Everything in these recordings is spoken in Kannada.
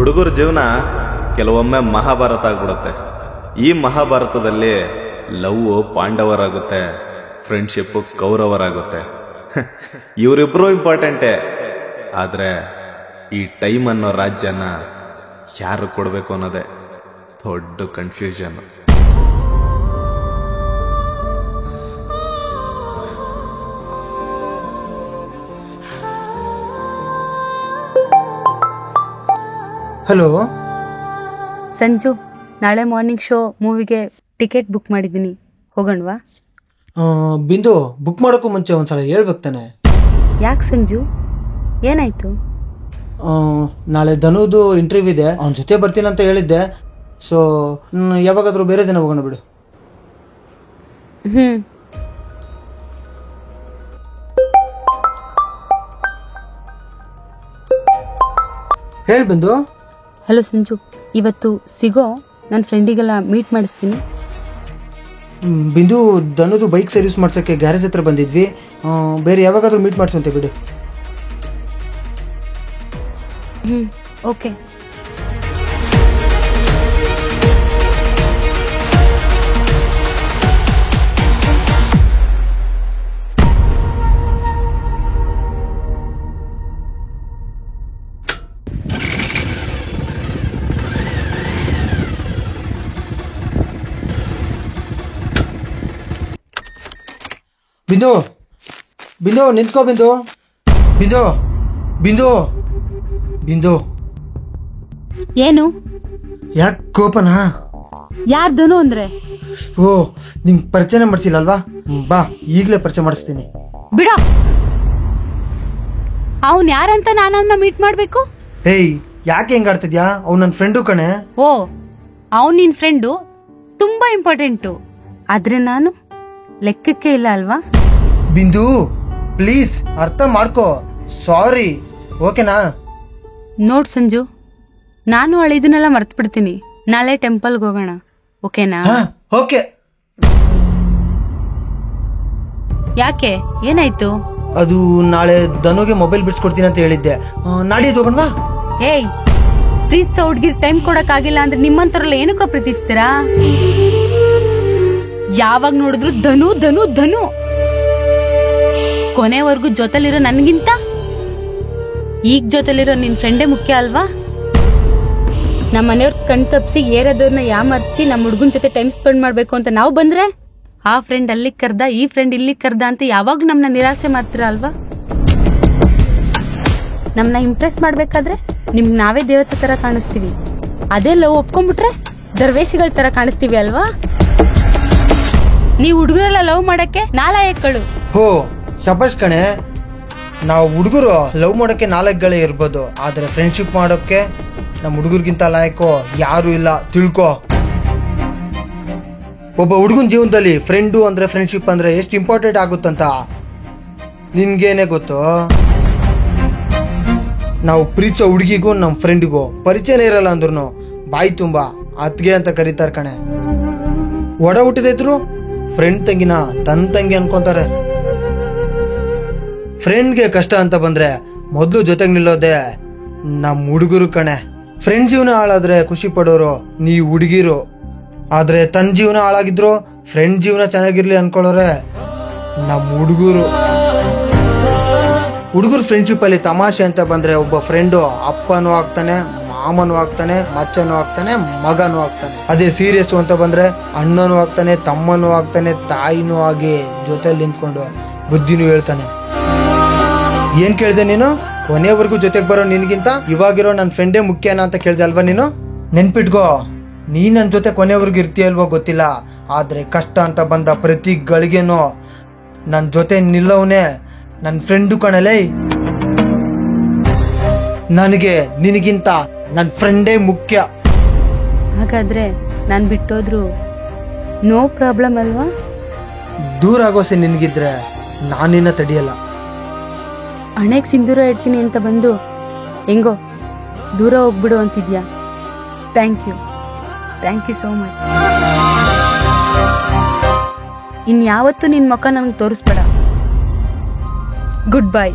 ಹುಡುಗರ ಜೀವನ ಕೆಲವೊಮ್ಮೆ ಮಹಾಭಾರತ ಆಗ್ಬಿಡುತ್ತೆ. ಈ ಮಹಾಭಾರತದಲ್ಲಿ ಲವ್ ಪಾಂಡವರಾಗುತ್ತೆ, ಫ್ರೆಂಡ್ಶಿಪ್ ಕೌರವರಾಗುತ್ತೆ. ಇವರಿಬ್ರು ಇಂಪಾರ್ಟೆಂಟೇ. ಆದ್ರೆ ಈ ಟೈಮ್ ಅನ್ನೋ ರಾಜ್ಯನ ಯಾರು ಕೊಡ್ಬೇಕು ಅನ್ನೋದೇ ದೊಡ್ಡ ಕನ್ಫ್ಯೂಷನ್. ಹಲೋ ಸಂಜು, ನಾಳೆ ಮಾರ್ನಿಂಗ್ ಶೋ ಮೂವಿಗೆ ಟಿಕೆಟ್ ಬುಕ್ ಮಾಡಿದ್ದೀನಿ, ಹೋಗೋಣವಾ? ಬಿಂದು, ಬುಕ್ ಮಾಡೋಕ್ಕೂ ಮುಂಚೆ ಒಂದ್ಸಲ ಹೇಳ್ಬೇಕು ತಾನೆ. ಯಾಕೆ ಸಂಜು, ಏನಾಯ್ತು? ನಾಳೆ ಧನುದು ಇಂಟರ್ವ್ಯೂ ಇದೆ, ಅವನ ಜೊತೆ ಬರ್ತೀನಿ ಅಂತ ಹೇಳಿದ್ದೆ. ಸೊ ಯಾವಾಗಾದ್ರೂ ಬೇರೆ ದಿನ ಹೋಗೋಣ ಬಿಡು. ಹೇಳಿ ಬಿಂದು. ಹಲೋ ಸಂಜು, ಇವತ್ತು ಸಿಗೋ, ನನ್ನ ಫ್ರೆಂಡಿಗೆಲ್ಲ ಮೀಟ್ ಮಾಡಿಸ್ತೀನಿ. ಬಿಂದು, ಧನುದು ಬೈಕ್ ಸರ್ವಿಸ್ ಮಾಡ್ಸೋಕ್ಕೆ ಗ್ಯಾರೇಜ್ ಹತ್ರ ಬಂದಿದ್ವಿ. ಬೇರೆ ಯಾವಾಗಾದ್ರೂ ಮೀಟ್ ಮಾಡಿಸುವಂತೆ ಬಿಡು. ಓಕೆ. ಬಿಂದು, ಬಿಂದು ನಿಂತ್ಕೋ. ಬಿಂದು, ಬಿಂದು, ಬಿಂದು, ಬಿಂದು. ಏನು? ಯಾಕೆ ಕೋಪನಾ? ಯಾರ್ದನು ಅಂದ್ರೆ? ಓ, ನಿಂಗೆ ಪರಿಚಯ ಮಾಡಿಸಿಲ್ಲ ಅಲ್ವಾ? ಬಾ, ಈಗಲೇ ಪರಿಚಯ ಮಾಡಿಸ್ತೀನಿ. ಬಿಡ, ಅವನ್ ಯಾರಂತ ನಾನು ಅವನ್ನ ಮೀಟ್ ಮಾಡ್ಬೇಕು? ಏಯ್, ಯಾಕೆ ಹೆಂಗ್ ಆಡ್ತಿದ್ಯಾ? ಅವ್ನು ನನ್ನ ಫ್ರೆಂಡು ಕಣೆ. ಓ, ಅವನ್ ನಿನ್ ಫ್ರೆಂಡು, ತುಂಬಾ ಇಂಪಾರ್ಟೆಂಟು. ಆದ್ರೆ ನಾನು ಲೆಕ್ಕಕ್ಕೆ ಇಲ್ಲ ಅಲ್ವಾ? ಬಿಂದು, ಪ್ಲೀಸ್ ಅರ್ಥ ಮಾಡ್ಕೋ. ಸಾರಿ, ಓಕೆನಾ? ನೋಡ್ ಸಂಜು, ನಾನು ಅವಳು ಇದನ್ನೆಲ್ಲ ಮರ್ತು ಬಿಡ್ತೀನಿ. ನಾಳೆ ಟೆಂಪಲ್ಗೆ ಹೋಗೋಣ, ಓಕೆನಾ? ಓಕೆ. ಯಾಕೆ, ಏನಾಯ್ತು? ಅದು ನಾಳೆ ಧನುಗೆ ಮೊಬೈಲ್ ಬಿಡ್ಸ್ಕೊಡ್ತೀನಿ ಅಂತ ಹೇಳಿದ್ದೆ. ನಾಡಿದ್ದು ಹೋಗೋಣವಾ? ಏಯ್, ಪ್ರೀತಿಸೋ ಹುಡ್ಗಿರ್ ಟೈಮ್ ಕೊಡಕ್ ಆಗಿಲ್ಲ ಅಂದ್ರೆ ನಿಮ್ಮಂತವ್ರೆಲ್ಲ ಏನಕ್ಕೋ ಪ್ರೀತಿಸ್ತೀರಾ? ಯಾವಾಗ ನೋಡಿದ್ರು ಧನು ಧನು ಧನು. ಕೊನೆವರೆಗೂ ಜೊತೆಲಿರೋ ನನ್ಗಿಂತ ಈಗ ಜೊತೆಲಿರೋ ನಿನ್ ಫ್ರೆಂಡೇ ಮುಖ್ಯ ಅಲ್ವಾ? ನಮ್ಮ ಮನೆಯವ್ರ ಕಣ್ ತಪ್ಸಿ ಏರದವ್ರನ್ನ ಯಾಮರ್ಸಿ ನಮ್ಮ ಹುಡ್ಗನ್ ಜೊತೆ ಟೈಮ್ ಸ್ಪೆಂಡ್ ಮಾಡ್ಬೇಕು ಅಂತ ನಾವು ಬಂದ್ರೆ, ಆ ಫ್ರೆಂಡ್ ಅಲ್ಲಿಗ್ ಕರ್ದ, ಈ ಫ್ರೆಂಡ್ ಇಲ್ಲಿಗ್ ಕರ್ದ ಅಂತ ಯಾವಾಗ ನಮ್ನ ನಿರಾಸೆ ಮಾಡ್ತೀರಾ ಅಲ್ವಾ? ನಮ್ನ ಇಂಪ್ರೆಸ್ ಮಾಡ್ಬೇಕಾದ್ರೆ ನಿಮ್ಗ್ ನಾವೇ ದೇವತೆ ತರ ಕಾಣಿಸ್ತೀವಿ. ಅದೇ ಲವ್ ಒಪ್ಕೊಂಡ್ಬಿಟ್ರೆ ದರ್ವೇಶಿಗಳ ತರ ಕಾಣಿಸ್ತೀವಿ ಅಲ್ವಾ? ನೀವ್ ಹುಡುಗರೆಲ್ಲ ಲವ್ ಮಾಡಕ್ಕೆ ನಾಲಾಯಕ್ಕಳು. ಹೋ, ಶಬಾಷ್ ಕಣೆ. ನಾವು ಹುಡುಗರು ಲವ್ ಮಾಡೋಕ್ಕೆ ನಾಲ್ಕಗಳೇ ಇರ್ಬೋದು, ಆದ್ರೆ ಫ್ರೆಂಡ್ಶಿಪ್ ಮಾಡೋಕ್ಕೆ ನಮ್ಮ ಹುಡುಗರಿಗಿಂತ ಲಾಯಕೋ ಯಾರು ಇಲ್ಲ, ತಿಳ್ಕೊ. ಒಬ್ಬ ಹುಡುಗನ ಜೀವನದಲ್ಲಿ ಫ್ರೆಂಡು ಅಂದ್ರೆ, ಫ್ರೆಂಡ್ಶಿಪ್ ಅಂದ್ರೆ ಎಷ್ಟು ಇಂಪಾರ್ಟೆಂಟ್ ಆಗುತ್ತಂತ ನಿನ್ಗೇನೆ ಗೊತ್ತು? ನಾವು ಪ್ರೀತಿಸೋ ಹುಡುಗಿಗೂ ನಮ್ಮ ಫ್ರೆಂಡಿಗೂ ಪರಿಚಯನೇ ಇರಲ್ಲ ಅಂದ್ರೂ ಬಾಯಿ ತುಂಬಾ ಅತ್ಗೆ ಅಂತ ಕರೀತಾರೆ ಕಣೆ. ಒಡ ಹುಟ್ಟಿದ್ರು ಫ್ರೆಂಡ್ ತಂಗಿನ ತನ್ನ ತಂಗಿ ಅನ್ಕೊಂತಾರೆ. ಫ್ರೆಂಡ್ಗೆ ಕಷ್ಟ ಅಂತ ಬಂದ್ರೆ ಮೊದಲು ಜೊತೆಗೆ ನಿಲ್ಲೋದೆ ನಮ್ಮ ಹುಡುಗರು ಕಣೆ. ಫ್ರೆಂಡ್ ಜೀವನ ಹಾಳಾದ್ರೆ ಖುಷಿ ಪಡೋರು ನೀವು ಹುಡುಗಿರು. ಆದ್ರೆ ತನ್ನ ಜೀವನ ಹಾಳಾಗಿದ್ರು ಫ್ರೆಂಡ್ ಜೀವನ ಚೆನ್ನಾಗಿರ್ಲಿ ಅನ್ಕೊಳ್ಳೋರೆ ನಮ್ಮ ಹುಡುಗರು. ಹುಡುಗರು ಫ್ರೆಂಡ್ಶಿಪ್ ಅಲ್ಲಿ ತಮಾಷೆ ಅಂತ ಬಂದ್ರೆ ಒಬ್ಬ ಫ್ರೆಂಡು ಅಪ್ಪನೂ ಆಗ್ತಾನೆ, ಮಾಮನೂ ಆಗ್ತಾನೆ, ಮಚ್ಚನೂ ಆಗ್ತಾನೆ, ಮಗನೂ ಆಗ್ತಾನೆ. ಅದೇ ಸೀರಿಯಸ್ ಅಂತ ಬಂದ್ರೆ ಅಣ್ಣನೂ ಆಗ್ತಾನೆ, ತಮ್ಮನೂ ಆಗ್ತಾನೆ, ತಾಯಿನೂ ಆಗಿ ಜೊತೆಲಿ ನಿಂತ್ಕೊಂಡು ಬುದ್ಧಿನೂ ಹೇಳ್ತಾನೆ. ಏನ್ ಕೇಳ್ದೆ ನೀನು? ಕೊನೆವರೆಗೂ ಜೊತೆಗೆ ಬರೋ ನಿನ್ಗಿಂತ ಇವಾಗಿರೋ ನನ್ನ ಫ್ರೆಂಡೇ ಮುಖ್ಯನಾ ಅಂತ ಕೇಳ್ದೆ ಅಲ್ವಾ ನೀನು? ನೆನ್ಪಿಟ್ಕೋ, ನೀ ನನ್ನ ಜೊತೆ ಕೊನೆವರೆಗೂ ಇರ್ತೀಯಲ್ವೋ ಗೊತ್ತಿಲ್ಲ, ಆದ್ರೆ ಕಷ್ಟ ಅಂತ ಬಂದ ಪ್ರತಿ ಗಳಿಗೆನೂ ನನ್ನ ಜೊತೆ ನಿಲ್ಲವನೇ ನನ್ನ ಫ್ರೆಂಡು ಕಣಲೇ. ನನಗೆ ನಿನಗಿಂತ ನನ್ನ ಫ್ರೆಂಡೇ ಮುಖ್ಯ. ಹಾಗಾದ್ರೆ ನಾನ್ ಬಿಟ್ಟೋದ್ರು ನೋ ಪ್ರಾಬ್ಲಮ್ ಅಲ್ವಾ? ದೂರ ಆಗೋಸೆ ನಿನಗಿದ್ರೆ ನಾನಿನ್ನ ತಡಿಯಲ್ಲ. ಹಣೆಗೆ ಸಿಂಧೂರ ಇಡ್ತೀನಿ ಅಂತ ಬಂದು ಹೆಂಗೋ ದೂರ ಹೋಗ್ಬಿಡು ಅಂತಿದ್ಯಾ? Thank you so much. ಇನ್ಯಾವತ್ತೂ ನಿನ್ ಮುಖ ನನಗೆ ತೋರಿಸ್ಬೇಡ. Good bye.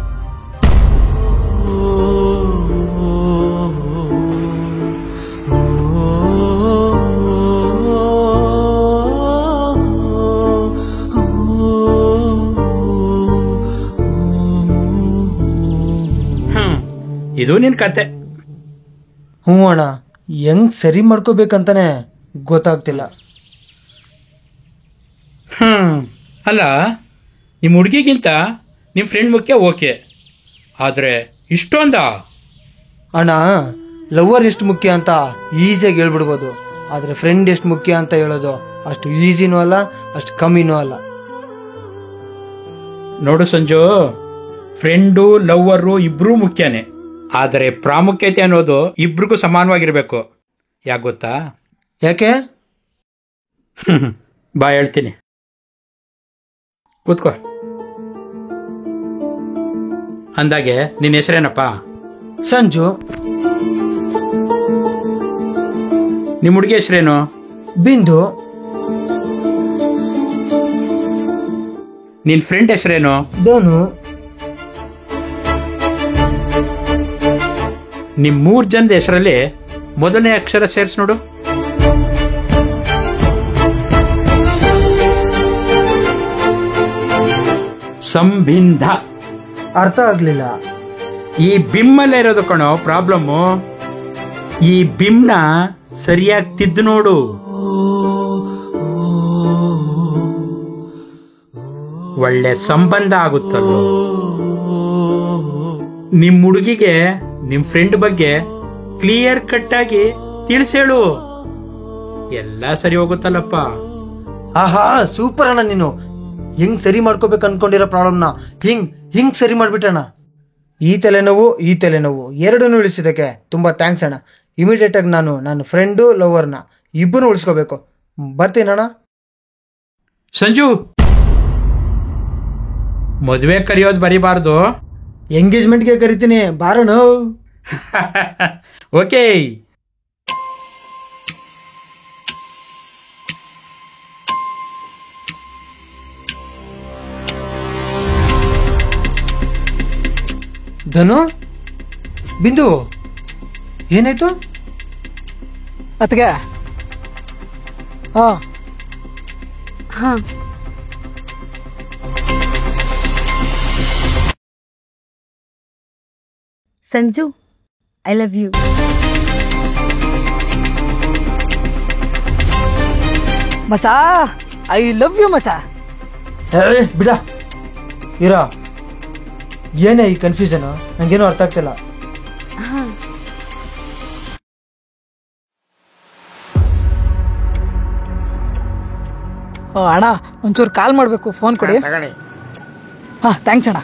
ಇದು ನಿನ್ ಕತೆ. ಹ್ಞೂ ಅಣ್ಣ, ಹೆಂಗ್ ಸರಿ ಮಾಡ್ಕೋಬೇಕಂತಾನೆ ಗೊತ್ತಾಗ್ತಿಲ್ಲ. ಅಲ್ಲ, ನಿಮ್ಮ ಹುಡುಗಿಗಿಂತ ನಿಮ್ಮ ಫ್ರೆಂಡ್ ಮುಖ್ಯ, ಓಕೆ, ಆದರೆ ಇಷ್ಟೊಂದ? ಅಣ್ಣ, ಲವರ್ ಎಷ್ಟು ಮುಖ್ಯ ಅಂತ ಈಸಿಯಾಗಿ ಹೇಳ್ಬಿಡ್ಬೋದು, ಆದರೆ ಫ್ರೆಂಡ್ ಎಷ್ಟು ಮುಖ್ಯ ಅಂತ ಹೇಳೋದು ಅಷ್ಟು ಈಸಿನೂ ಅಲ್ಲ, ಅಷ್ಟು ಕಮ್ಮಿನೂ ಅಲ್ಲ. ನೋಡು ಸಂಜು, ಫ್ರೆಂಡು ಲವ್ವರು ಇಬ್ರೂ ಮುಖ್ಯನೇ, ಆದರೆ ಪ್ರಾಮುಖ್ಯತೆ ಅನ್ನೋದು ಇಬ್ರಿಗೂ ಸಮಾನವಾಗಿರ್ಬೇಕು. ಯಾಕೆ ಗೊತ್ತಾ? ಯಾಕೆ? ಬಾ ಹೇಳ್ತೀನಿ, ಕೂತ್ಕೋ. ಅಂದಾಗೆ ನಿನ್ನ ಹೆಸರೇನಪ್ಪ? ಸಂಜು. ನಿಮ್ಮ ಹುಡುಗಿ ಹೆಸರೇನು? ಬಿಂದು. ನಿನ್ನ ಫ್ರೆಂಡ್ ಹೆಸರೇನು? ಧನು. ನಿಮ್ಮ 3 ಜನದ ಹೆಸರಲ್ಲಿ ಮೊದಲನೇ ಅಕ್ಷರ ಸೇರಿಸಿ ನೋಡು. ಸಂಬಿಂಧ. ಅರ್ಥ ಆಗ್ಲಿಲ್ಲ. ಈ ಬಿಮ್ಮಲ್ಲೇ ಇರೋದು ಕಣೋ ಪ್ರಾಬ್ಲಮ್ಮು. ಈ ಬಿಮ್ನ ಸರಿಯಾಗಿ ತಿದ್ದು ನೋಡು. ಒಳ್ಳೆ ಸಂಬಂಧ ಆಗುತ್ತಲ್ಲೋ. ನಿಮ್ ಹುಡುಗಿಗೆ ನಿಮ್ ಫ್ರೆಂಡ್ ಬಗ್ಗೆ ಕ್ಲಿಯರ್ ಕಟ್ ಆಗಿ ತಿಳಿಸೇಳು, ಎಲ್ಲ ಸರಿ ಹೋಗುತ್ತಲ್ಲಪ್ಪ. ಆಹಾ, ಸೂಪರ್ ಅಣ್ಣ. ನೀನು ಹೆಂಗ್ ಸರಿ ಮಾಡ್ಕೋಬೇಕು ಅನ್ಕೊಂಡಿರೋ ಪ್ರಾಬ್ಲಮ್ನ ಹಿಂಗ್ ಸರಿ ಮಾಡ್ಬಿಟ್ಟಣ್ಣ. ಈ ತಲೆನೋವು ಎರಡನ್ನೂ ಉಳಿಸಿದಕ್ಕೆ ತುಂಬಾ ಥ್ಯಾಂಕ್ಸ್ ಅಣ್ಣ. ಇಮಿಡಿಯೇಟ್ ಆಗಿ ನಾನು ಫ್ರೆಂಡು ಲವರ್ನ ಇಬ್ಬರು ಉಳಿಸ್ಕೋಬೇಕು. ಬರ್ತೀನಣ್ಣ. ಸಂಜು, ಮದುವೆ ಕರೆಯೋದು ಬರಿಬಾರ್ದು, ಎಂಗೇಜ್ಮೆಂಟ್ಗೆ ಕರಿತೀನಿ, ಬಾರಣ. ಓಕೆ. ಧನು, ಬಿಂದು, ಏನಾಯ್ತು? ಅತ್ಗೆ ಹಾ, ಸಂಜು, ಐ ಲವ್ ಯು. ಮಚಾ, ಐ ಲವ್ ಯು ಮಚಾ. ಬಿಡ ಇರ. ಏನೇ ಈ ಕನ್ಫ್ಯೂಷನ್? ನಂಗೇನು ಅರ್ಥ ಆಗ್ತಿಲ್ಲ. ಅಣ್ಣ, ಒಂಚೂರು ಕಾಲ್ ಮಾಡಬೇಕು, ಫೋನ್ ಕೊಡಿ. ಹಾ, ಥ್ಯಾಂಕ್ಸ್ ಅಣ್ಣ.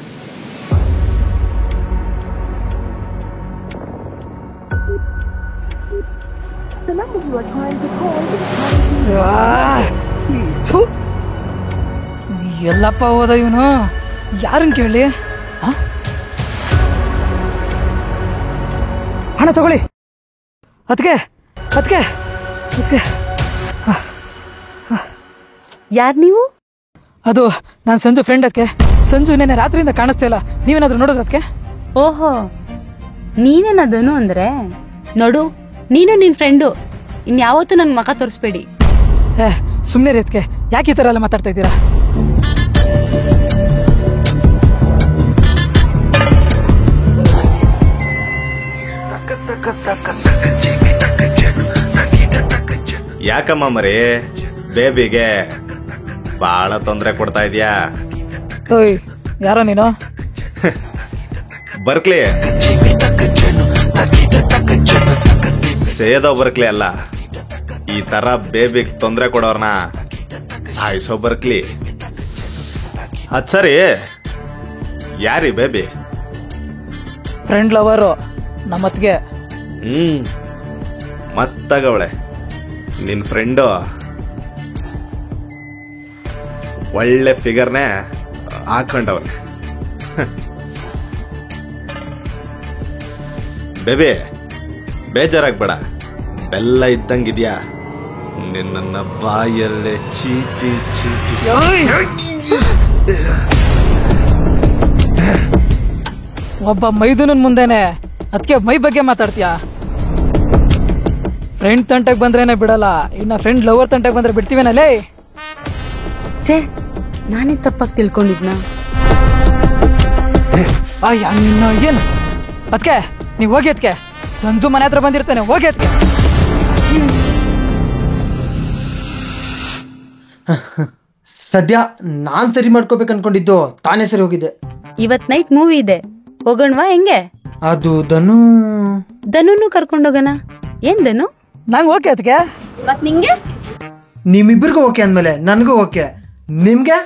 ಎಲ್ಲಪ್ಪ ಹೋದ ಇವನು, ಯಾರನ್ ಕೇಳಿ? ಹಣ ತಗೊಳ್ಳಿ. ಅದಕ್ಕೆ ಯಾರ್ ನೀವು? ಅದು ನಾನು ಸಂಜು ಫ್ರೆಂಡ್. ಅದಕ್ಕೆ ಸಂಜು ನೆನ್ನೆ ರಾತ್ರಿಯಿಂದ ಕಾಣಿಸ್ತಾ ಇಲ್ಲ, ನೀವೇನಾದ್ರೂ ನೋಡೋದು? ಅದಕ್ಕೆ ಓಹೋ, ನೀನೇನದನು ಅಂದ್ರೆ? ನೋಡು, ನೀನು ನಿನ್ ಫ್ರೆಂಡು ಇನ್ಯಾವತ್ತೂ ನನ್ ಮಕ ತೋರಿಸ್ಬೇಡಿ. ಸುಮ್ನೆ ರೀ, ಅದಕ್ಕೆ ಯಾಕೆ ಈ ತರ ಎಲ್ಲ ಮಾತಾಡ್ತಾ ಇದ್ದೀರಾ? ಯಾಕಮ್ಮ ಮರಿ, ಬೇಬಿಗೆ ಬಹಳ ತೊಂದರೆ ಕೊಡ್ತಾ ಇದೀಯಾ? ಓಯ್, ಯಾರೋ ನೀನು? ಬರ್ಕ್ಲಿ, ಸೇದೋ ಬರ್ಕ್ಲಿ ಅಲ್ಲ, ಈ ತರ ಬೇಬಿಗ್ ತೊಂದರೆ ಕೊಡೋರ್ನ ಸಾಯಿಸೋ ಬರ್ಕ್ಲಿ. ಅದ್ ಸರಿ, ಯಾರಿ ಬೇಬಿ? ಫ್ರೆಂಡ್ ಲವರು, ನಮ್ಮತ್ಗೆ. ಮಸ್ತಾಗವಳೆ ನಿನ್ ಫ್ರೆಂಡು. ಒಳ್ಳೆ ಫಿಗರ್ನೇ ಹಾಕೊಂಡವ್ರೆ. ಬೇಬಿ, ಬೇಜಾರಾಗ್ಬೇಡ, ಬೆಲ್ಲ ಇದ್ದಂಗಿದ್ಯಾ. ನಿನ್ನ ಬಾಯಲ್ಲೇ ಚೀಪಿ ಚೀಪಿ. ಒಬ್ಬ ಮೈದುನನ್ ಮುಂದೆನೆ ಅದಕ್ಕೆ ಮೈ ಬಗ್ಗೆ ಮಾತಾಡ್ತೀಯಾ? ಫ್ರೆಂಡ್ ತಂಟಕ್ ಬಂದ್ರೇನೆ ಬಿಡಲ್ಲ, ಇನ್ನ ಫ್ರೆಂಡ್ ಲವರ್ ತಂಟಕ್ ಬಂದ್ರೆ ಬಿಡ್ತೀವೇನಲ್ಲೇ? ಛೇ, ನಾನೇ ತಪ್ಪಾಗಿ ತಿಳ್ಕೊಂಡಿದ್ನ? ಏನು ಅದಕ್ಕೆ ನೀವು ಹೋಗಿ ಅದಕ್ಕೆ ಸಂಜು ಮನೆ ಹತ್ರ ಬಂದಿರ್ತಾನೆ, ಹೋಗಿ ಅದಕ್ಕೆ. ಸದ್ಯ ನಾನ್ ಸರಿ ಮಾಡ್ಕೋಬೇಕು ಅನ್ಕೊಂಡಿದ್ದು ತಾನೇ ಸರಿ ಹೋಗಿದೆ. ಇವತ್ ನೈಟ್ ಮೂವಿ ಇದೆ, ಹೋಗೋಣವಾ? ಹೆಂಗೆ? ಅದು ಧನುನು ಕರ್ಕೊಂಡೋಗೋಣ. ಏನ್ ಧನು? ನಂಗೆ ಓಕೆ ಅದಕ್ಕೆ. ಮತ್ ನಿಂಗೆ? ನಿಮ್ಮಿಬ್ಬರಿಗೂ ಓಕೆ ಅಂದ್ಮೇಲೆ ನನಗೂ ಓಕೆ. ನಿಮ್ಗೆ?